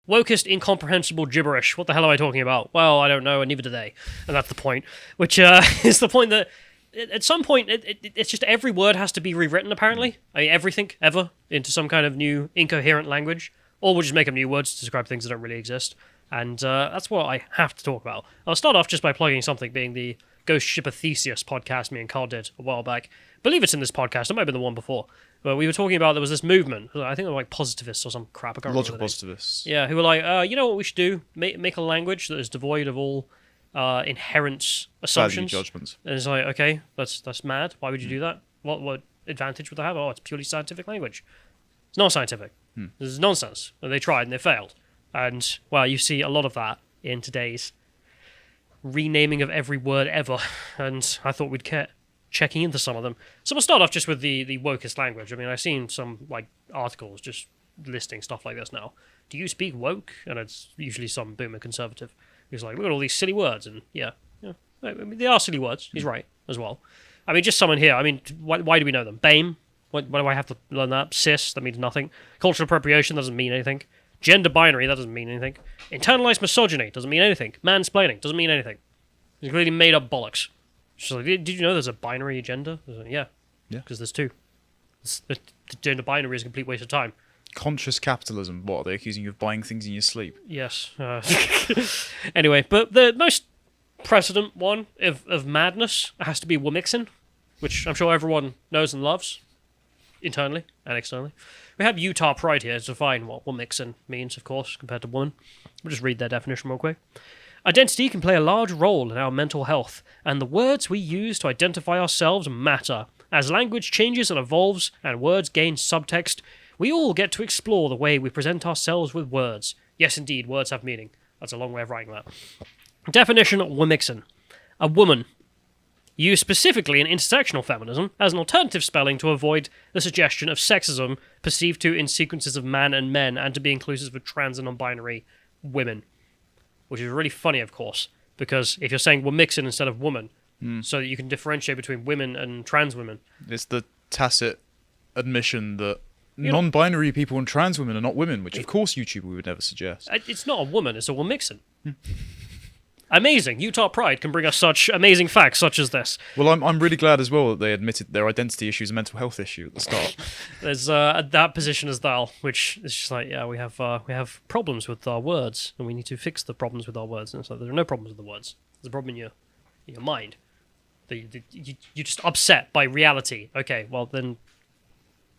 Wokist, incomprehensible gibberish. What the hell am I talking about? Well, I don't know, and neither do they. And that's the point. Which is the point that at some point, it's just every word has to be rewritten, apparently. I mean, everything, ever, into some kind of new, incoherent language. Or we'll just make up new words to describe things that don't really exist. And that's what I have to talk about. I'll start off just by plugging something, being the Ghost Shipper Theseus podcast me and Carl did a while back. I believe it's in this podcast. It might have been the one before. But we were talking about there was this movement. I think they were like positivists or some crap. I can't Logical remember positivists. Yeah, who were like, you know what we should do? Make a language that is devoid of all inherent assumptions. Value judgments. And it's like, okay, that's mad. Why would you do that? What advantage would they have? Oh, it's purely scientific language. It's not scientific. This is nonsense. And they tried and they failed. And, well, you see a lot of that in today's renaming of every word ever. And I thought we'd get checking into some of them. So we'll start off just with the wokest language. I mean, I've seen some like articles just listing stuff like this now. Do you speak woke? And it's usually some boomer conservative who's like, we've got all these silly words. And yeah. I mean, they are silly words. He's right as well. I mean, just someone here. I mean, why do we know them? BAME? Why do I have to learn that? Cis? That means nothing. Cultural appropriation doesn't mean anything. Gender binary? That doesn't mean anything. Internalized misogyny? Doesn't mean anything. Mansplaining? Doesn't mean anything. It's completely made up bollocks. She's like, did you know there's a binary gender? Like, yeah. Because there's two. The gender binary is a complete waste of time. Conscious capitalism. What, are they accusing you of buying things in your sleep? Yes. Anyway, but the most precedent one of madness has to be Womixin, which I'm sure everyone knows and loves, internally and externally. We have Utah Pride here to define what Womixin means, of course, compared to woman. We'll just read their definition real quick. Identity can play a large role in our mental health, and the words we use to identify ourselves matter. As language changes and evolves, and words gain subtext, we all get to explore the way we present ourselves with words. Yes, indeed, words have meaning. That's a long way of writing that. Definition of Womixin. A woman. Used specifically in intersectional feminism as an alternative spelling to avoid the suggestion of sexism perceived to in sequences of man and men, and to be inclusive of trans and non-binary women. Which is really funny, of course, because if you're saying Womixin instead of woman, so that you can differentiate between women and trans women. It's the tacit admission that non-binary people and trans women are not women, which of course YouTube would never suggest. It's not a woman, it's a Womixin. Amazing. Utah Pride can bring us such amazing facts such as this. Well, I'm really glad as well that they admitted their identity issue is a mental health issue at the start. There's that position as well, which is just like, yeah, we have problems with our words, and we need to fix the problems with our words. And it's like, there are no problems with the words. There's a problem in your mind. You're just upset by reality. Okay, well then,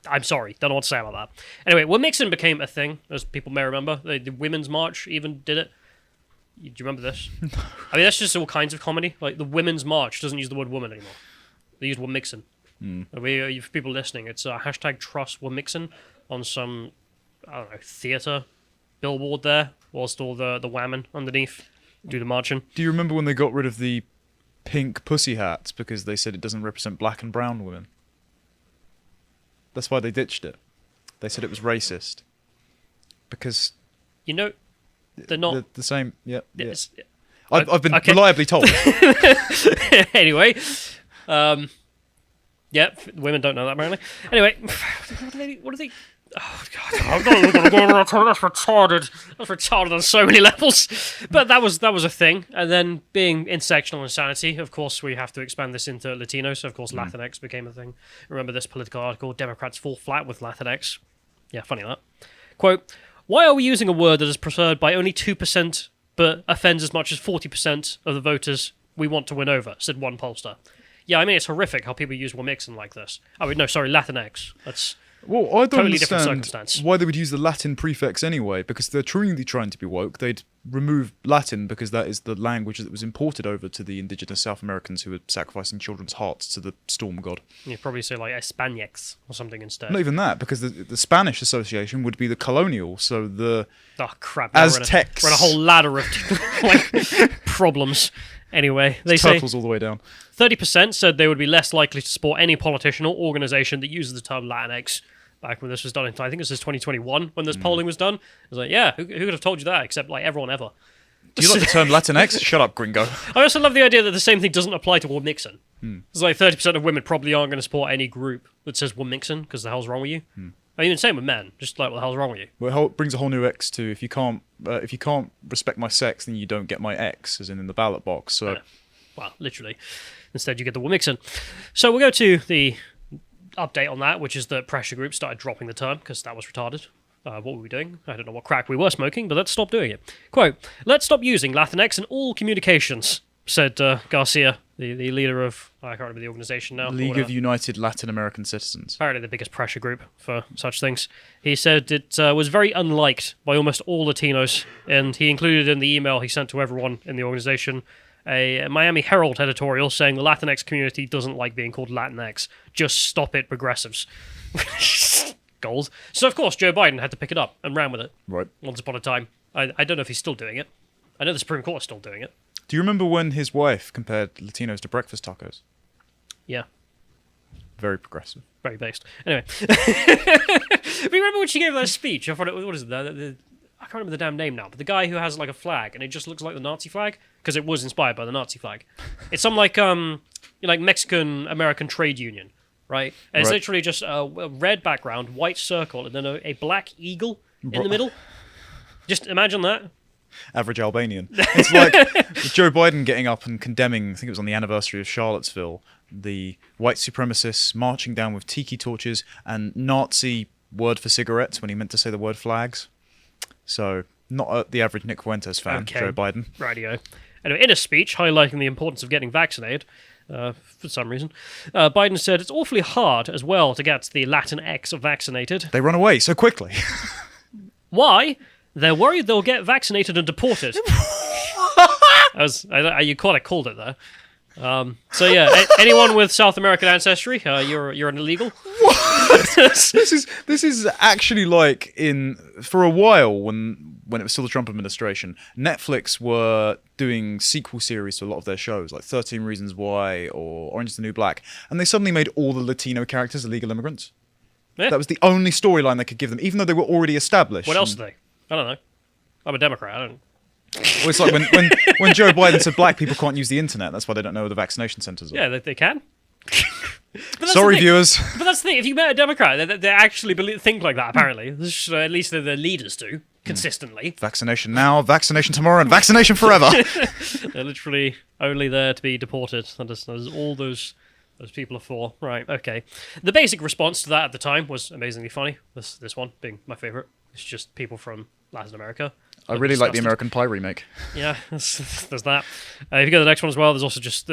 I'm sorry. Don't know what to say about that. Anyway, Womixin became a thing, as people may remember. The Women's March even did it. Do you remember this? I mean, that's just all kinds of comedy. Like, the Women's March doesn't use the word woman anymore. They use Womixin. For people listening, it's hashtag trust Womixin on some, I don't know, theatre billboard there, whilst all the whammon underneath do the marching. Do you remember when they got rid of the pink pussy hats because they said it doesn't represent black and brown women? That's why they ditched it. They said it was racist. Because... You know... They're not the same. Yeah. I've been reliably told. Anyway, women don't know that apparently. Anyway, what do they? Oh god, I'm not gonna go that's retarded. That's retarded on so many levels. But that was a thing. And then being intersectional insanity, of course, we have to expand this into Latino. So of course, Latinx became a thing. Remember this political article? Democrats fall flat with Latinx. Yeah, funny that. Quote. Why are we using a word that is preferred by only 2% but offends as much as 40% of the voters we want to win over, said one pollster. Yeah, I mean, it's horrific how people use Womixin like this. Oh, no, sorry, Latinx. That's well, I don't totally different understand circumstance. Why they would use the Latin prefix anyway, because they're truly trying to be woke. They'd remove Latin because that is the language that was imported over to the indigenous South Americans who were sacrificing children's hearts to the storm god. You'd probably say like Españex or something instead. Not even that, because the Spanish association would be the colonial, so the crap! Aztecs. We're in a whole ladder of like problems. Anyway, they say turtles all the way down. 30% said they would be less likely to support any politician or organisation that uses the term Latinx. Back when this was done, I think this was 2021 when this polling was done. I was like, yeah, who could have told you that except like everyone ever? Do you like the term Latinx? Shut up, gringo. I also love the idea that the same thing doesn't apply to Womixin. It's like 30% of women probably aren't going to support any group that says Womixin because the hell's wrong with you? I mean, same with men. Just like, what the hell's wrong with you? Well, it brings a whole new X to if you can't respect my sex, then you don't get my X, as in the ballot box. So, well, literally. Instead, you get the Womixen. So we'll go to the update on that, which is that pressure groups started dropping the term because that was retarded. What were we doing? I don't know what crack we were smoking, but let's stop doing it. Quote, let's stop using Latinx in all communications, said Garcia, the leader of, I can't remember the organization now. League of United Latin American Citizens. Apparently the biggest pressure group for such things. He said it was very unliked by almost all Latinos, and he included in the email he sent to everyone in the organization a Miami Herald editorial saying the Latinx community doesn't like being called Latinx. Just stop it, progressives. Gold. So, of course, Joe Biden had to pick it up and ran with it. Right. Once upon a time. I don't know if he's still doing it. I know the Supreme Court is still doing it. Do you remember when his wife compared Latinos to breakfast tacos? Yeah. Very progressive. Very based. Anyway. But remember when she gave that speech? I thought what is it? I can't remember the damn name now, but the guy who has like a flag and it just looks like the Nazi flag because it was inspired by the Nazi flag. It's some like Mexican American trade union, right? And it's literally just a red background, white circle, and then a black eagle in the middle. Just imagine that. Average Albanian. It's like Joe Biden getting up and condemning, I think it was on the anniversary of Charlottesville, the white supremacists marching down with tiki torches and Nazi word for cigarettes when he meant to say the word flags. So, not the average Nick Fuentes fan, okay. Joe Biden. Radio. Anyway, in a speech highlighting the importance of getting vaccinated, for some reason, Biden said it's awfully hard as well to get the Latinx vaccinated. They run away so quickly. Why? They're worried they'll get vaccinated and deported. You kind of called it there. So yeah, anyone with South American ancestry, you're an illegal. What? this is actually like for a while when it was still the Trump administration, Netflix were doing sequel series to a lot of their shows, like 13 Reasons Why or Orange is the New Black, and they suddenly made all the Latino characters illegal immigrants. Yeah. That was the only storyline they could give them, even though they were already established. What else are they? I don't know. I'm a Democrat. I don't. Well, it's like when Joe Biden said black people can't use the internet. That's why they don't know where the vaccination centres are. Yeah, they can. Sorry, viewers. But that's the thing. If you met a Democrat, they actually think like that, apparently. At least the leaders do, consistently. Vaccination now, vaccination tomorrow, and vaccination forever. They're literally only there to be deported. That's all those people are for. Right, okay. The basic response to that at the time was amazingly funny. This one being my favourite. It's just people from Latin America. I really like the American Pie remake. Yeah, there's that. If you go to the next one as well, there's also just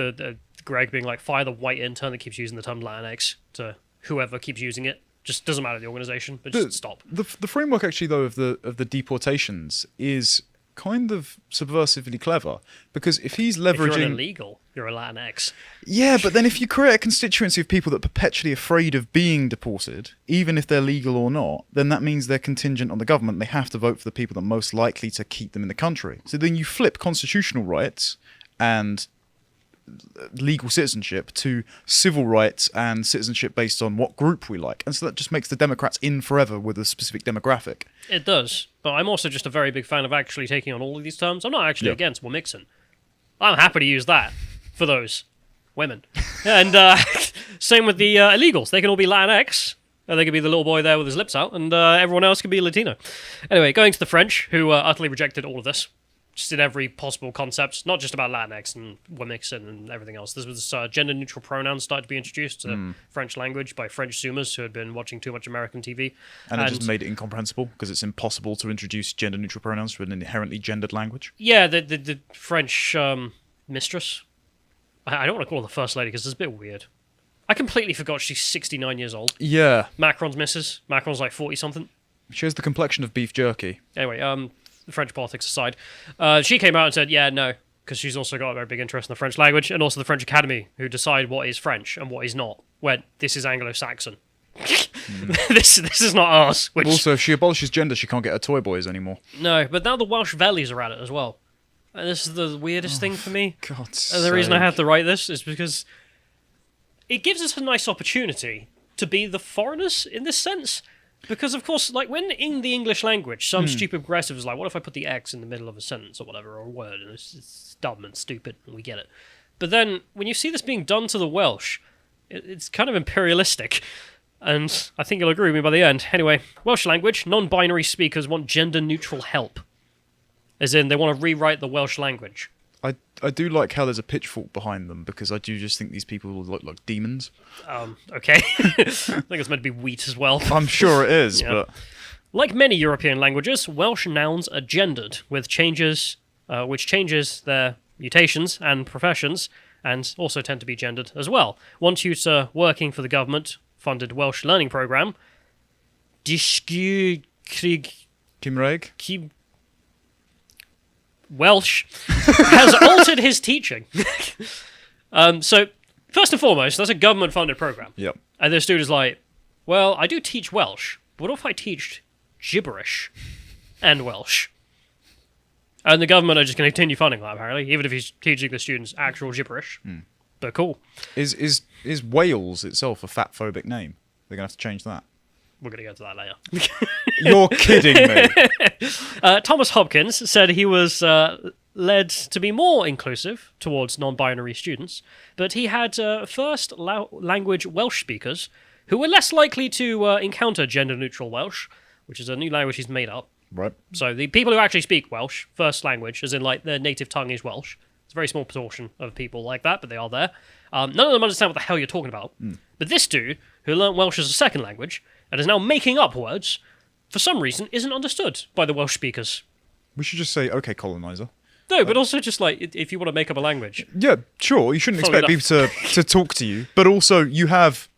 Greg being like, fire the white intern that keeps using the term Latinx to whoever keeps using it. Just doesn't matter the organisation, but just stop. The framework actually though of the deportations is kind of subversively clever, because if he's leveraging... If you're an illegal, you're a Latinx. Yeah, but then if you create a constituency of people that are perpetually afraid of being deported, even if they're legal or not, then that means they're contingent on the government. They have to vote for the people that are most likely to keep them in the country. So then you flip constitutional rights and legal citizenship to civil rights and citizenship based on what group we like. And so that just makes the Democrats in forever with a specific demographic. It does. But I'm also just a very big fan of actually taking on all of these terms. I'm not actually against Womixen. I'm happy to use that for those women. And same with the illegals. They can all be Latinx. They could be the little boy there with his lips out, and everyone else can be Latino. Anyway, going to the French, who utterly rejected all of this. Just in every possible concept, not just about Latinx and Womixen and everything else. This was gender-neutral pronouns started to be introduced to French language by French Zoomers who had been watching too much American TV. And it just made it incomprehensible because it's impossible to introduce gender-neutral pronouns to an inherently gendered language. Yeah, the French mistress. I don't want to call her the First Lady because it's a bit weird. I completely forgot she's 69 years old. Yeah. Macron's missus. Macron's like 40-something. She has the complexion of beef jerky. Anyway, French politics aside, she came out and said, yeah, no, because she's also got a very big interest in the French language, and also the French Academy, who decide what is French and what is not, where this is Anglo-Saxon. This is not ours. Which... Also, if she abolishes gender, she can't get her toy boys anymore. No, but now the Welsh Vellies are at it as well. And this is the weirdest thing for me. God's and the reason I had to write this is because it gives us a nice opportunity to be the foreigners in this sense. Because, of course, like when in the English language, some stupid progressive is like, what if I put the X in the middle of a sentence or whatever, or a word, and it's dumb and stupid, and we get it. But then, when you see this being done to the Welsh, it's kind of imperialistic. And I think you'll agree with me by the end. Anyway, Welsh language, non-binary speakers want gender-neutral help. As in, they want to rewrite the Welsh language. I do like how there's a pitchfork behind them, because I do just think these people look like demons. Okay. I think it's meant to be wheat as well. I'm sure it is, Yeah. but... Like many European languages, Welsh nouns are gendered, with changes, which changes their mutations and professions, and also tend to be gendered as well. One tutor working for the government-funded Welsh learning programme, Disgu Cymraeg? Welsh, has altered his teaching. So, first and foremost, that's a government-funded program. Yep. And the student's like, well, I do teach Welsh, but what if I teach gibberish and Welsh? And the government are just going to continue funding that, apparently, even if he's teaching the students actual gibberish. But cool. Is Wales itself a fat-phobic name? They're going to have to change that. We're going to get to that later. You're kidding me. Thomas Hopkins said he was led to be more inclusive towards non-binary students, but he had first language Welsh speakers who were less likely to encounter gender-neutral Welsh, which is a new language he's made up. Right. So the people who actually speak Welsh, first language, as in like their native tongue is Welsh. It's a very small proportion of people like that, but they are there. None of them understand what the hell you're talking about. But this dude, who learnt Welsh as a second language, and is now making up words, for some reason isn't understood by the Welsh speakers. We should just say, okay, colonizer. No, but also just like, if you want to make up a language. Yeah, sure. You shouldn't Follow expect people to talk to you. But also, you have,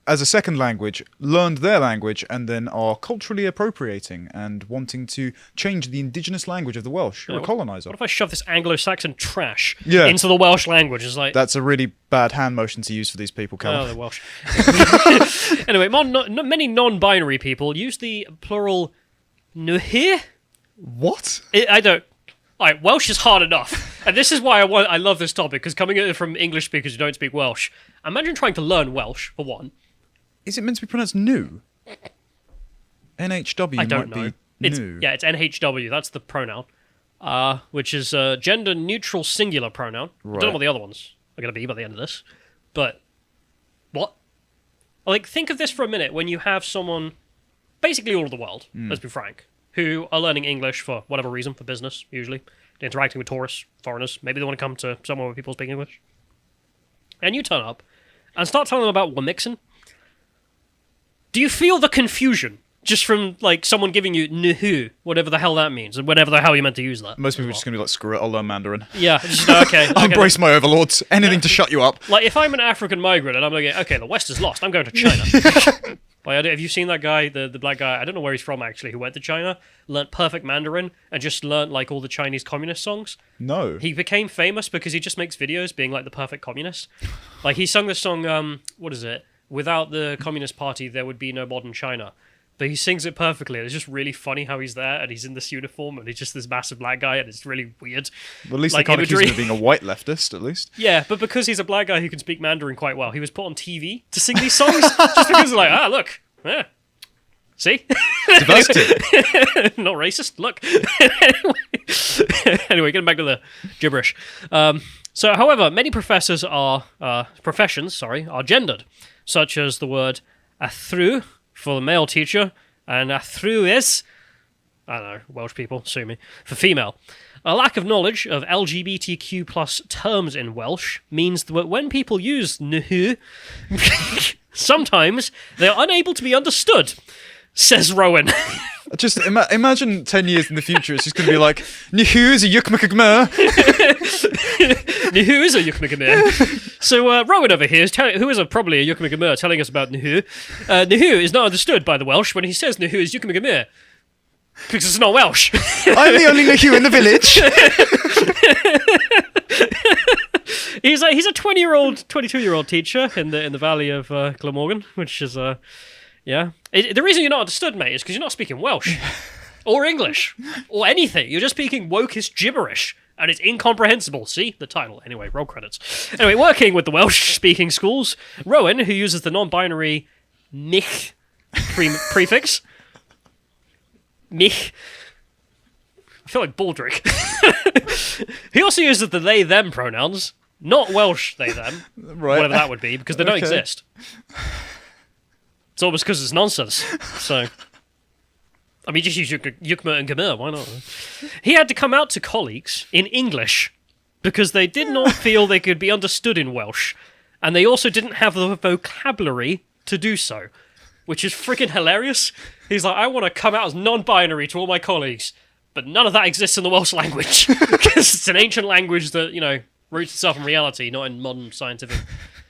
as a second language, learned their language and then are culturally appropriating and wanting to change the indigenous language of the Welsh. You're a colonizer. What if I shove this Anglo-Saxon trash Yeah. into the Welsh language? It's like... That's a really bad hand motion to use for these people, Callum. Oh, they're Welsh. Anyway, many non-binary people use the plural nuhir. What? I don't... Alright, Welsh is hard enough. And this is why I love this topic, because coming at it from English speakers who don't speak Welsh, imagine trying to learn Welsh, for one. Is it meant to be pronounced new? NHW I don't might know. be It's, new. yeah, it's NHW, that's the pronoun. Which is a gender-neutral singular pronoun. I don't know Right. what the other ones are going to be by the end of this. But, what? Like, think of this for a minute when you have someone, basically all of the world, let's be frank, who are learning English for whatever reason, for business, usually. They're interacting with tourists, foreigners. Maybe they want to come to somewhere where people speak English. And you turn up and start telling them about Womixen. Do you feel the confusion just from, like, someone giving you nuhu, whatever the hell that means, and whatever the hell you meant to use that? Most people are just going to be like, screw it, I'll learn Mandarin. Yeah, just, okay. I'll okay. embrace my overlords. Anything to shut you up. Like, if I'm an African migrant and I'm like, okay, the West is lost, I'm going to China. Like, have you seen that guy, the black guy, I don't know where he's from actually, who went to China, learnt perfect Mandarin, and just learnt, like, all the Chinese communist songs? No. He became famous because he just makes videos being, like, the perfect communist. Like, he sung this song, what is it? Without the Communist Party, there would be no modern China. But he sings it perfectly. It's just really funny how he's there and he's in this uniform and he's just this massive black guy and it's really weird. Well, at least like, they can't accuse imagery. him of being a white leftist, at least. Yeah, but because he's a black guy who can speak Mandarin quite well, he was put on TV to sing these songs just because they're like, look, yeah. See? Diversity. Not racist, look. Anyway, getting back to the gibberish. So, however, many professions are gendered, such as the word athru for the male teacher, and athru is, I don't know, Welsh people, sue me, for female. A lack of knowledge of LGBTQ plus terms in Welsh means that when people use nuhu, sometimes they're unable to be understood, says Rowan. Just imagine 10 years in the future, it's just going to be like, Nihu's a yukmakagmer. Nuhu is a Yukmagamir. So Rowan over here, who is probably a Yukmagamir, telling us about Nuhu. Nuhu is not understood by the Welsh when he says Nuhu is Yukmagamir. Because it's not Welsh. I'm the only Nihu in the village. He's a 22-year-old teacher in the valley of Glamorgan, which is yeah. The reason you're not understood, mate, is because you're not speaking Welsh or English or anything. You're just speaking Wokist gibberish, and it's incomprehensible. See the title. Anyway, roll credits. Anyway, working with the Welsh-speaking schools, Rowan, who uses the non-binary mich prefix. Mich. I feel like Baldrick. He also uses the they-them pronouns, not Welsh they-them, Right. whatever that would be, because they don't Okay. exist. It's almost because it's nonsense. So, I mean, just use Yukma and Gamir, why not? He had to come out to colleagues in English because they did not feel they could be understood in Welsh, and they also didn't have the vocabulary to do so, which is freaking hilarious. He's like, I want to come out as non-binary to all my colleagues, but none of that exists in the Welsh language because it's an ancient language that, you know, roots itself in reality, not in modern scientific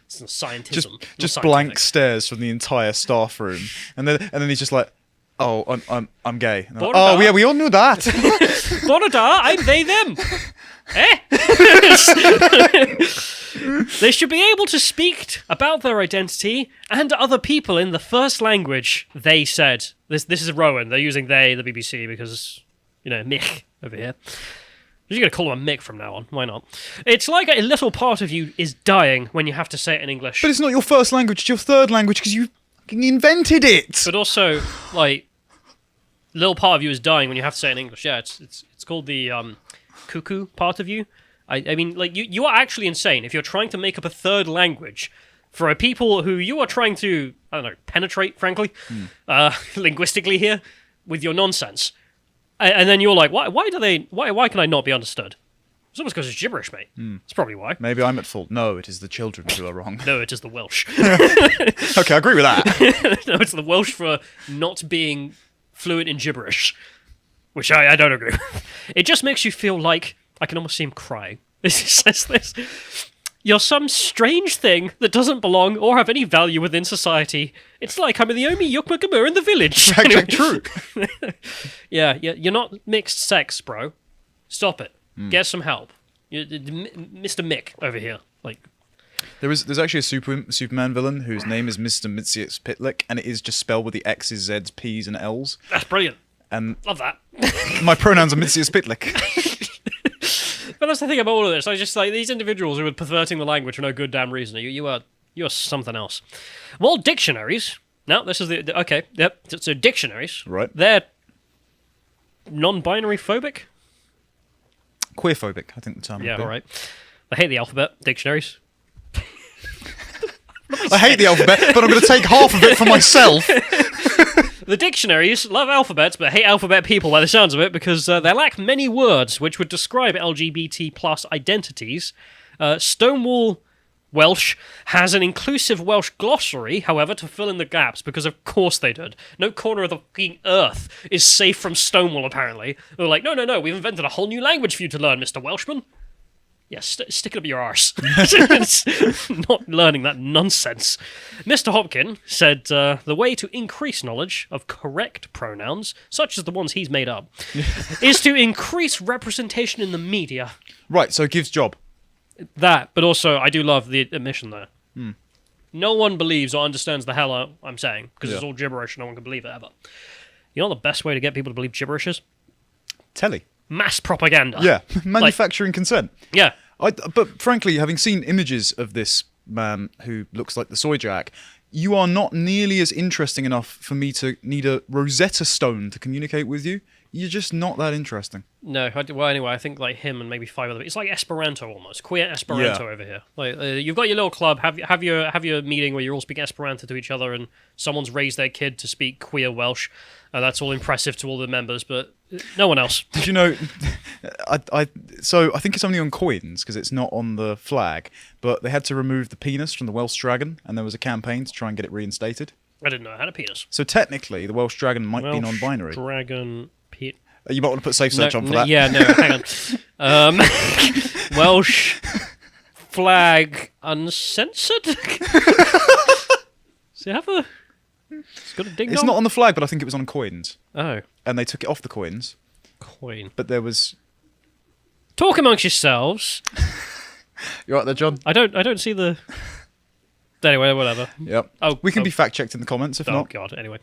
scientism. Just blank stares from the entire staff room, and then he's just like, "Oh, I'm gay." Like, oh yeah, we all knew that. Bonada, I'm they them. Eh? They should be able to speak about their identity and other people in the first language. They said this is Rowan. They're using they, the BBC, because, you know, Mick over here. You're going to call him a Mick from now on. Why not? It's like a little part of you is dying when you have to say it in English. But it's not your first language, it's your third language because you fucking invented it. But also, like, little part of you is dying when you have to say it in English. Yeah, it's called the cuckoo part of you. I mean, like, you are actually insane if you're trying to make up a third language for a people who you are trying to, I don't know, penetrate, frankly, linguistically here, with your nonsense. And then you're like, why can I not be understood? It's almost because it's gibberish, mate. That's probably why. Maybe I'm at fault. No, it is the children who are wrong. No, it is the Welsh. Okay, I agree with that. No, it's the Welsh for not being fluent in gibberish, which I don't agree with. It just makes you feel like, I can almost see him crying. It says this. You're some strange thing that doesn't belong or have any value within society. It's like I'm the only Yukma Gamur in the village. True. Yeah, you're not mixed sex, bro. Stop it. Get some help. Mr. Mick over here. Like, there's actually a Superman villain whose name is Mr. Mitzius Pitlick, and it is just spelled with the X's, Z's, P's, and L's. That's brilliant. And love that. My pronouns are Mitzius Pitlick. But that's the thing about all of this. I just like these individuals who are perverting the language for no good damn reason. You are something else. Well, dictionaries. No, this is the okay. Yep. So dictionaries. Right. They're non-binary phobic. Queerphobic, I think the term. Yeah. All right. I hate the alphabet. Dictionaries. I hate the alphabet, but I'm going to take half of it for myself. The dictionaries love alphabets, but hate alphabet people by the sounds of it because they lack many words which would describe LGBT plus identities. Stonewall Welsh has an inclusive Welsh glossary, however, to fill in the gaps, because of course they did. No corner of the fucking earth is safe from Stonewall, apparently. They're like, no, we've invented a whole new language for you to learn, Mr. Welshman. Yeah, stick it up your arse. Not learning that nonsense. Mr. Hopkin said the way to increase knowledge of correct pronouns, such as the ones he's made up, is to increase representation in the media. Right, so it gives job. That, but also I do love the admission there. No one believes or understands the hell I'm saying, because it's all gibberish and no one can believe it ever. You know the best way to get people to believe gibberish is? Telly. Mass propaganda. Yeah, manufacturing consent. Yeah. But frankly, having seen images of this man who looks like the Soy Jack, you are not nearly as interesting enough for me to need a Rosetta Stone to communicate with you. You're just not that interesting. No, well, anyway, I think like him and maybe 5 other. It's like Esperanto almost, queer Esperanto over here. Like you've got your little club, have your meeting where you're all speaking Esperanto to each other, and someone's raised their kid to speak queer Welsh, and that's all impressive to all the members, but no one else. Did you know? So I think it's only on coins because it's not on the flag, but they had to remove the penis from the Welsh dragon, and there was a campaign to try and get it reinstated. I didn't know it had a penis. So technically, the Welsh dragon might be non-binary. Dragon. You might want to put safe search on for that. Yeah, no, hang on. Welsh flag uncensored? Does it have a... It's got a ding-dong? It's not on the flag, but I think it was on coins. Oh. And they took it off the coins. Coin. But there was... Talk amongst yourselves. You right there, John? I don't see the... Anyway, whatever. Yep. We can be fact-checked in the comments if not. Oh, God, anyway.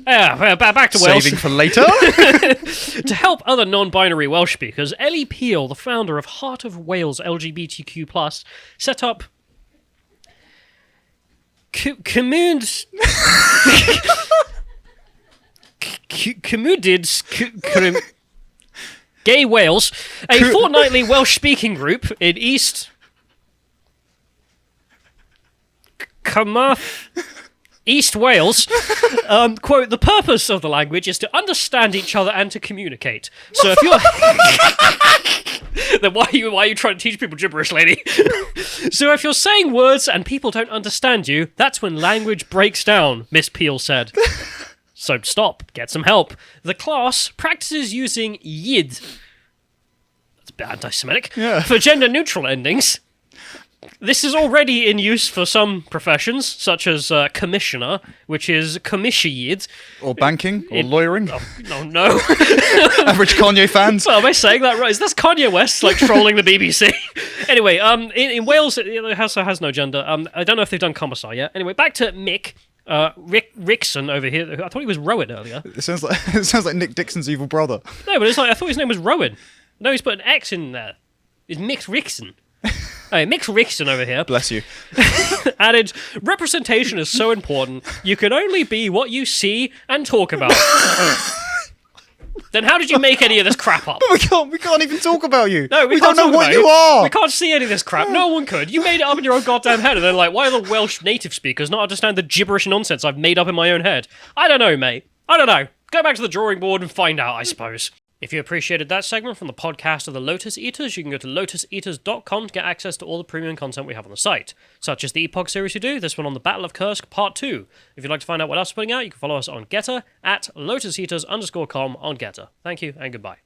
Yeah, back to Welsh. Saving for later? To help other non-binary Welsh speakers, Ellie Peel, the founder of Heart of Wales LGBTQ+, set up... Commudids... Gay Wales, a fortnightly Welsh speaking group in East East Wales. Quote, the purpose of the language is to understand each other and to communicate. So if you're... Then why are you trying to teach people gibberish, lady? So if you're saying words and people don't understand you, that's when language breaks down, Miss Peel said. So stop, get some help. The class practices using yid, that's a bit anti-Semitic, for gender-neutral endings. This is already in use for some professions, such as commissioner, which is commissioned. Or banking, or lawyering. Oh, no. Average Kanye fans. Well, am I saying that right? Is this Kanye West, like, trolling the BBC? Anyway, in Wales, it has no gender. I don't know if they've done commissar yet. Anyway, back to Mick. Rickson over here. I thought he was Rowan earlier. It sounds like Nick Dixon's evil brother. No, but it's like, I thought his name was Rowan. No, he's put an X in there. It's Mick Rickson. Hey, Mick Rickson over here. Bless you. Added, representation is so important. You can only be what you see and talk about. Then how did you make any of this crap up? We can't even talk about you. No, we don't know what you We are. can't see any of this crap. No one could. You made it up in your own goddamn head, and then like, why do the Welsh native speakers not understand the gibberish nonsense I've made up in my own head? I don't know, mate. I don't know. Go back to the drawing board and find out, I suppose. If you appreciated that segment from the podcast of the Lotus Eaters, you can go to lotuseaters.com to get access to all the premium content we have on the site, such as the Epoch series we do, this one on the Battle of Kursk Part 2. If you'd like to find out what else we're putting out, you can follow us on Getter at lotuseaters_com on Getter. Thank you and goodbye.